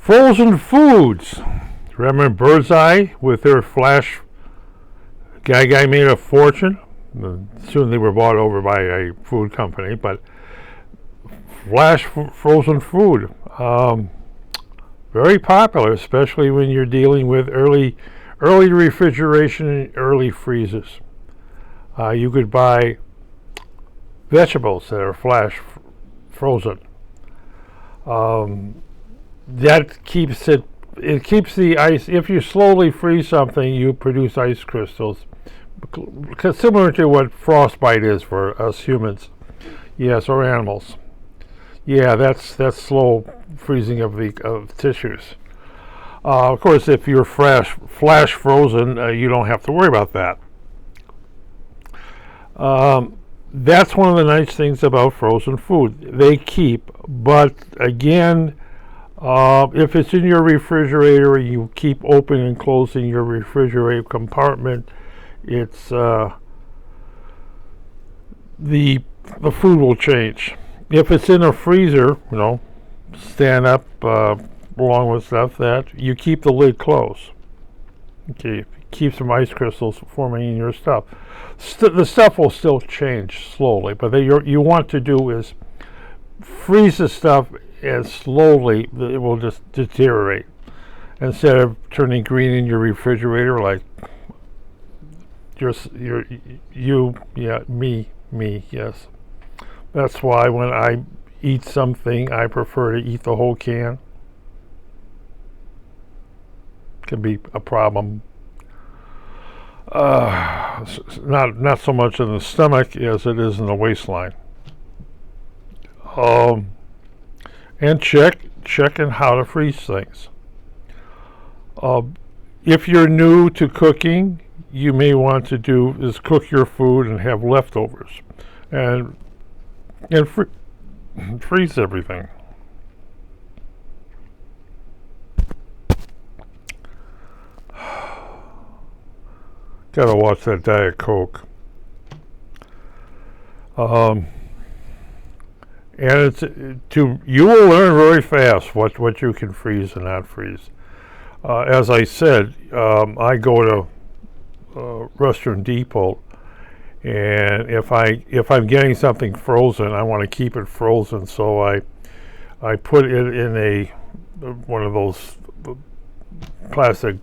Frozen foods. Remember Birdseye with their flash? Guy made a fortune. Soon they were bought over by a food company, but flash frozen food. Very popular, especially when you're dealing with early refrigeration and early freezes. You could buy vegetables that are flash frozen. That keeps it keeps the ice. If you slowly freeze something, you produce ice crystals, similar to what frostbite is for us humans. Yes, or animals. Yeah, that's slow freezing of tissues. Of course, if you're flash frozen, you don't have to worry about that. That's one of the nice things about frozen food. They keep, but again, if it's in your refrigerator and you keep opening and closing your refrigerator compartment, it's the food will change. If it's in a freezer, stand up along with stuff that you keep the lid closed. Okay, keep some ice crystals forming in your stuff. The stuff will still change slowly, but you want to do is freeze the stuff as slowly it will just deteriorate, instead of turning green in your refrigerator like me, yes. That's why when I eat something, I prefer to eat the whole can. Can be a problem. Not so much in the stomach as it is in the waistline. And checking how to freeze things. If you're new to cooking, you may want to do is cook your food and have leftovers, and freeze everything. Gotta watch that Diet Coke. And you will learn very fast what you can freeze and not freeze. As I said, I go to Restaurant Depot, and if I'm getting something frozen, I want to keep it frozen, so I put it in one of those plastic.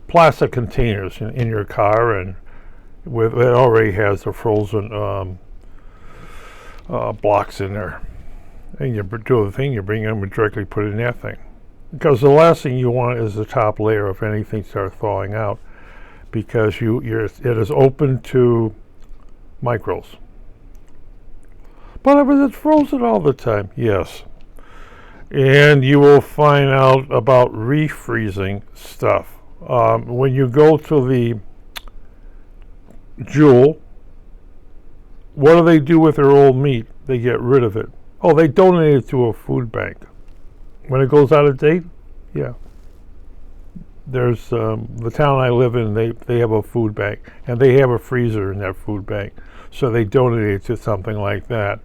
Plastic containers in your car, and it already has the frozen blocks in there. And you do the thing, you bring them and directly put it in that thing. Because the last thing you want is the top layer if anything starts thawing out, because it is open to microbes. But if it's frozen all the time, yes. And you will find out about refreezing stuff. When you go to the Jewel, what do they do with their old meat? They get rid of it. Oh, they donate it to a food bank. When it goes out of date, yeah. There's the town I live in, they have a food bank, and they have a freezer in that food bank. So they donate it to something like that.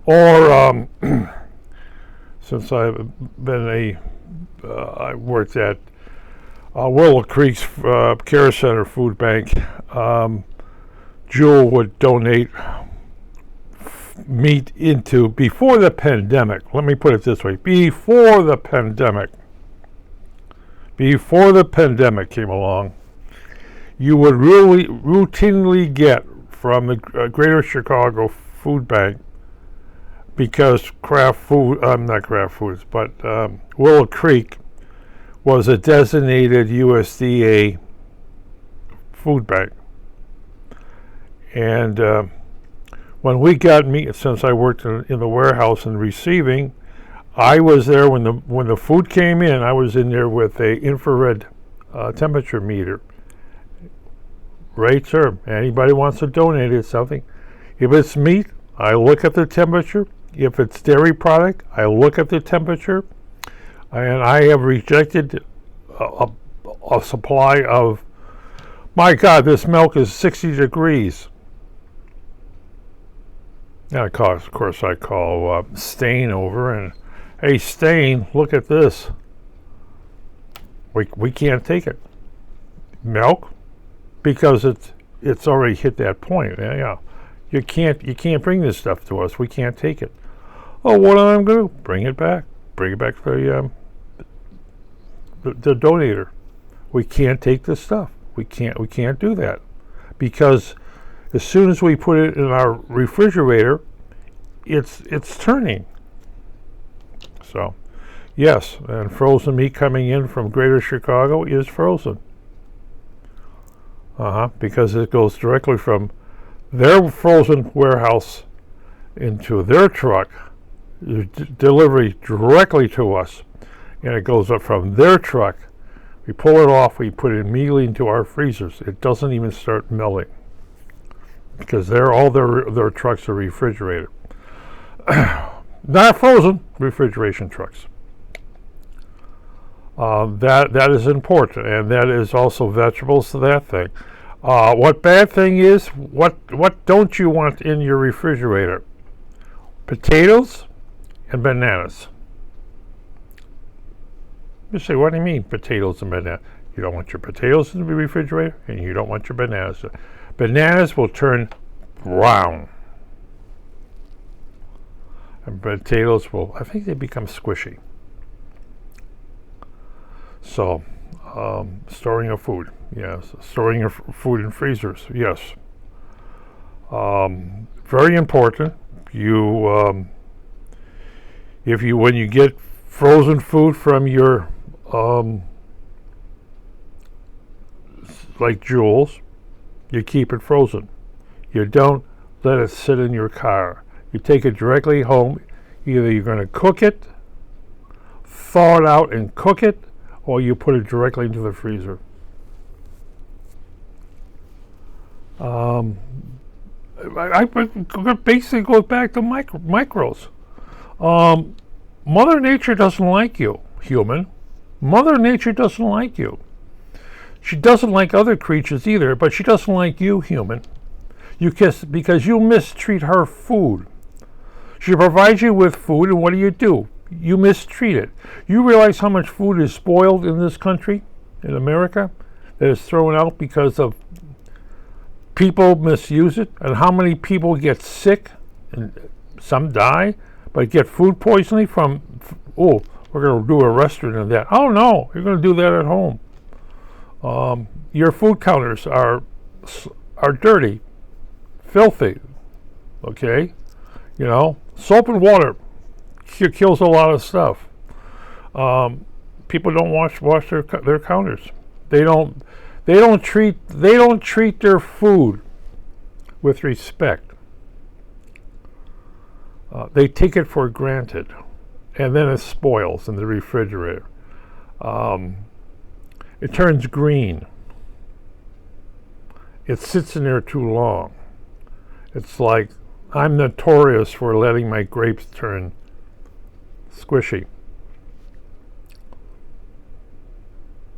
Or, since I've been I worked at Willow Creek's Care Center Food Bank, Jewel would donate meat into, before the pandemic, let me put it this way, before the pandemic came along, you would really routinely get from the Greater Chicago Food Bank, because Willow Creek was a designated USDA food bank. And when we got meat, since I worked in the warehouse and receiving, I was there when the food came in. I was in there with a infrared temperature meter. Right, sir. Anybody wants to donate it something? If it's meat, I look at the temperature. If it's dairy product, I look at the temperature. And I have rejected a supply of, my God, this milk is 60 degrees. Yeah, of course, I call Stain over and, hey, Stain, look at this. We can't take it. Milk, because it's already hit that point. Yeah, you can't bring this stuff to us. We can't take it. Oh, what am I going to do? Bring it back. Bring it back to the donator. We can't take this stuff. We can't do that, because as soon as we put it in our refrigerator, it's turning. So, yes, and frozen meat coming in from Greater Chicago is frozen. Because it goes directly from their frozen warehouse into their truck, delivery directly to us, and it goes up from their truck. We pull it off, we put it immediately into our freezers. It doesn't even start melting, because all their trucks are refrigerated. Not frozen, refrigeration trucks. That is important, and that is also vegetables to that thing. What bad thing is, what don't you want in your refrigerator? Potatoes and bananas. You say, what do you mean, potatoes and bananas? You don't want your potatoes in the refrigerator, and you don't want your bananas. Bananas will turn brown. And potatoes will, I think they become squishy. So, storing of food, yes. Storing your food in freezers, yes. Very important. When you get frozen food from your, like Jules, you keep it frozen. You don't let it sit in your car. You take it directly home. Either you're going to cook it, thaw it out and cook it, or you put it directly into the freezer. I basically goes back to micros. Mother Nature doesn't like you, human. Mother Nature doesn't like you. She doesn't like other creatures either, but she doesn't like you, human. Because you mistreat her food. She provides you with food, and what do? You mistreat it. You realize how much food is spoiled in this country, in America, that is thrown out because of people misuse it, and how many people get sick, and some die, but get food poisoning from, we're going to do a restaurant of that. Oh no, you're going to do that at home. Your food counters are dirty, filthy, okay? Soap and water kills a lot of stuff. People don't wash their counters. They don't treat their food with respect. They take it for granted, and then it spoils in the refrigerator. It turns green. It sits in there too long. It's like, I'm notorious for letting my grapes turn squishy.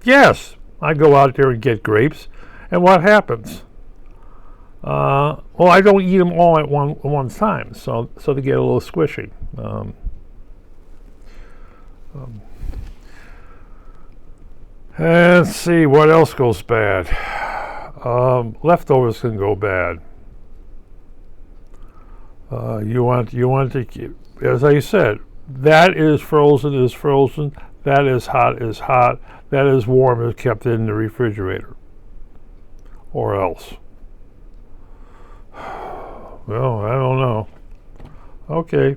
Yes, I go out there and get grapes, and what happens? I don't eat them all at one time, so they get a little squishy. And let's see what else goes bad. Leftovers can go bad. You want to keep, as I said, that is frozen. That is hot. That is warm is kept in the refrigerator. Or else. Well, I don't know. Okay.